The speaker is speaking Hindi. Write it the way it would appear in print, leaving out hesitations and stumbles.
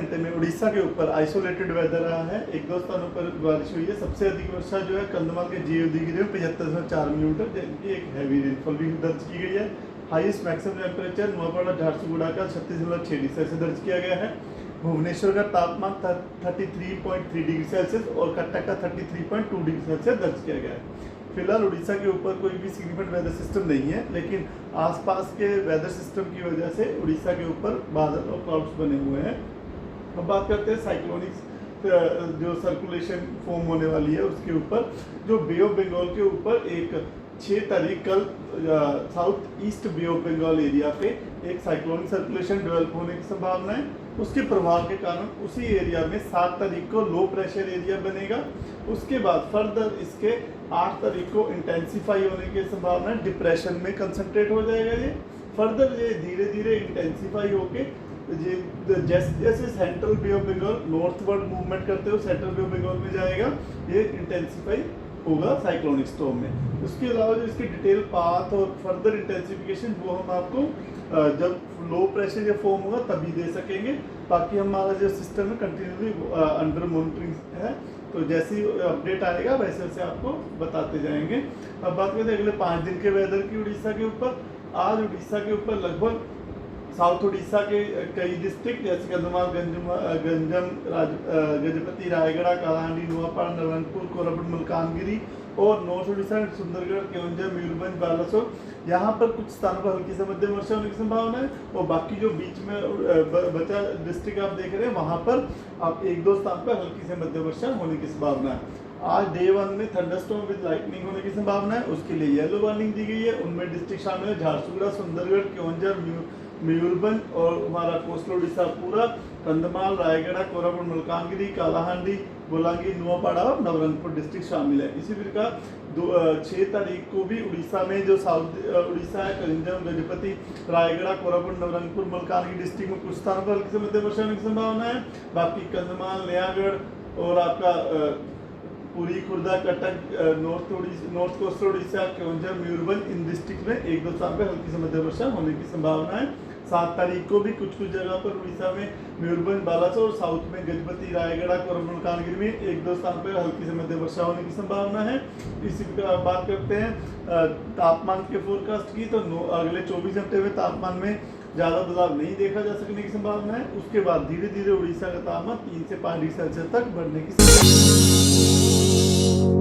घंटे में उड़ीसा के ऊपर आइसोलेटेड वेदर रहा है। एक दो स्थानों पर बारिश हुई है। सबसे अधिक वर्षा जो है कंधमाल के जीवदीगिरी में 75.4 मिलीमीटर, जबकि एक हैवी रेनफॉल भी दर्ज की गई है। Highest maximum temperature Nuapada Jharsuguda का 36.6 डिग्री सेल्सियस दर्ज किया गया है। भुवनेश्वर का तापमान 33.3 डिग्री सेल्सियस और कटक का 33.2 डिग्री सेल्सियस दर्ज किया गया है। फिलहाल उड़ीसा के ऊपर कोई भी सिग्निफिकेंट वेदर सिस्टम नहीं है, लेकिन आसपास के वेदर सिस्टम की वजह से उड़ीसा के ऊपर बादल और क्लाउड्स बने हुए हैं। अब बात करते हैं साइक्लोनिक्स जो सर्कुलेशन फॉर्म होने वाली है उसके ऊपर। जो बे ऑफ बंगाल के ऊपर एक 6 तारीख कल south east bay of Bengal area पे एक साइक्लोनिक सर्कुलेशन डेवलप होने की संभावना है। उसके प्रभाव के कारण उसी एरिया में 7 तारीख को लो प्रेशर एरिया बनेगा। उसके बाद फर्दर इसके 8 तारीख को इंटेंसिफाई होने की संभावना है, डिप्रेशन में कंसंट्रेट हो जाएगा ये। फर्दर ये धीरे धीरे इंटेंसिफाई होके जैसे जैसे central bay of Bengal northward movement करते हुए सेंट्रल बे ऑफ बंगाल में जाएगा, ये इंटेंसिफाई होगा साइक्लोनिक स्टॉर्म में। उसके अलावा जो इसकी डिटेल पाथ और फर्दर इंटेंसिफिकेशन वो हम आपको जब लो प्रेशर या फॉर्म होगा तभी दे सकेंगे। बाकी हमारा जो सिस्टम है कंटिन्यूसली अंडर मॉनिटरिंग है, तो जैसी अपडेट आएगा वैसे वैसे आपको बताते जाएंगे। अब बात करते हैं अगले 5 दिन के वेदर की उड़ीसा के ऊपर। आज उड़ीसा के ऊपर लगभग साउथ उड़ीसा के कई डिस्ट्रिक्ट जैसे कंधमाल, गंजम, गजपति, रायगढ़, कालाहांडी, नुआपाड़ा, नवरंगपुर, कोरापुट, मलकानगिरी और नॉर्थ उड़ीसा सुंदरगढ़, केवंझर, मयूरभंज, बालासोर, यहाँ पर कुछ स्थानों पर हल्की से मध्यम वर्षा होने की संभावना है। और बाकी जो बीच में बचा डिस्ट्रिक्ट आप देख रहे हैं वहाँ पर आप 1-2 स्थान पर हल्की से मध्यम वर्षा होने की संभावना है। आज डे 1 में थंडरस्टॉर्म विद लाइटनिंग होने की संभावना है, उसके लिए येलो वार्निंग दी गई है। उनमें डिस्ट्रिक्ट शामिल है झारसुगुड़ा, सुंदरगढ़, केवंझर, मयूरभंज और हमारा कोस्टल उड़ीसा पूरा, कंधमाल, रायगढ़, कोरापुट, मलकानगिरी, कालाहांडी, बोलांगी, नुआपाड़ा और नवरंगपुर डिस्ट्रिक्ट शामिल है। इसी प्रकार 6 तारीख को भी उड़ीसा में जो साउथ उड़ीसा है गंजम, गजपति, रायगढ़, कोरापुट, नवरंगपुर, मलकानगिरी डिस्ट्रिक्ट में कुछ स्थानों पर हल्की से मध्यम वर्षा होने की संभावना है। बाकी कंधमाल, नयागढ़ और आपका पुरी, खुर्दा, कटक, नॉर्थ कोस्टल उड़ीसा, केवंझर, मयूरभंज इन डिस्ट्रिक्ट में 1-2 स्थान पर हल्की से मध्यम वर्षा होने की संभावना है। 7 तारीख को भी कुछ जगह पर उड़ीसा में मयूरभंज, बालासोर, साउथ में गजपति, रायगढ़, कोरापुट, मलकानगिरी में 1-2 स्थान पर हल्की से मध्यम वर्षा होने की संभावना है। इसी प्रकार बात करते हैं तापमान के फोरकास्ट की, तो अगले 24 घंटे में तापमान में ज़्यादा बदलाव नहीं देखा जा सकने की संभावना है। उसके बाद धीरे धीरे उड़ीसा का तापमान 3 से 5 डिग्री सेल्सियस तक बढ़ने की संभावना है।